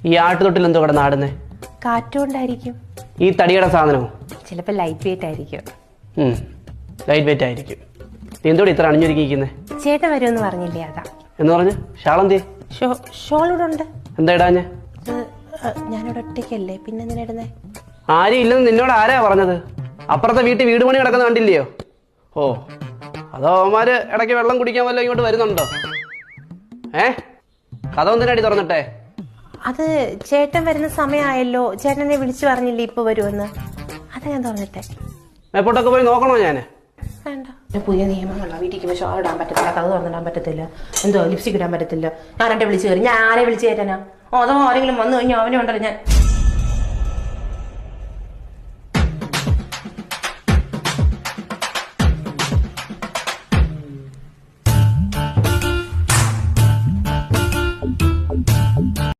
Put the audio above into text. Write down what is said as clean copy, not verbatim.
ഈ ആട്ടുതൊട്ടിൽ എന്തോ കിടന്ന് ആടുന്നേ? കാറ്റുകൊണ്ടായിരിക്കും. ഈ തടിയുടെ സാധനമോ? ചിലപ്പോൾ ലൈറ്റ് വെയിറ്റ് ആയിരിക്കും. ലൈറ്റ് വെയിറ്റ് ആയിരിക്കും. നീ എന്തോടെ ഇത്ര അണിഞ്ഞൊരുക്കിയിരിക്കുന്നേ? ചേട്ടൻ വരുമെന്ന് പറഞ്ഞില്ലേ, അതാ. എന്ന് പറഞ്ഞു ഷാളെന്തേ? ഷോൾ ഇവിടെ ഉണ്ട്. എന്താ ഇടാഞ്ഞ? ഞാനിവിടെ ഒറ്റയ്ക്കല്ലേ, പിന്നെ എന്തിനാ ഇടുന്നേ? ആരും ഇല്ലെന്ന് നിന്നോട് ആരാ പറഞ്ഞത്? അപ്പുറത്തെ വീട് പണി കിടക്കുന്ന കണ്ടില്ലയോ? ഓ, അതോ അവന്മാര് ഇടയ്ക്ക് വെള്ളം കുടിക്കാൻ വല്ലതും ഇങ്ങോട്ട് വരുന്നുണ്ടോ? കഥ എന്തിനാടി തുറന്നിട്ടെ? അത് ചേട്ടൻ വരുന്ന സമയമായല്ലോ, ചേട്ടനെ വിളിച്ചു പറഞ്ഞില്ലേ ഇപ്പൊ വരുമെന്ന്, അതാ ഞാൻ തുറന്നിട്ടെ. എപ്പോട്ടൊക്കെ പോയി നോക്കണോ ഞാൻ? വേണ്ട, പുതിയ നിയമങ്ങളാണ്. വീട്ടിൽ ഷോൾ ഇടാൻ പറ്റത്തില്ല, കഥ തുറന്നിടാൻ പറ്റത്തില്ല, എന്തോ ലിപ്സ്റ്റിക് ഇടാൻ പറ്റത്തില്ല. ഞാൻ എന്നെ വിളിച്ചു കയറി, ഞാൻ ആരെ വിളിച്ചു കയറ്റാനാ? അതോ ആരെങ്കിലും വന്നു കഴിഞ്ഞാൽ അവനെ ഉണ്ടല്ലോ ഞാൻ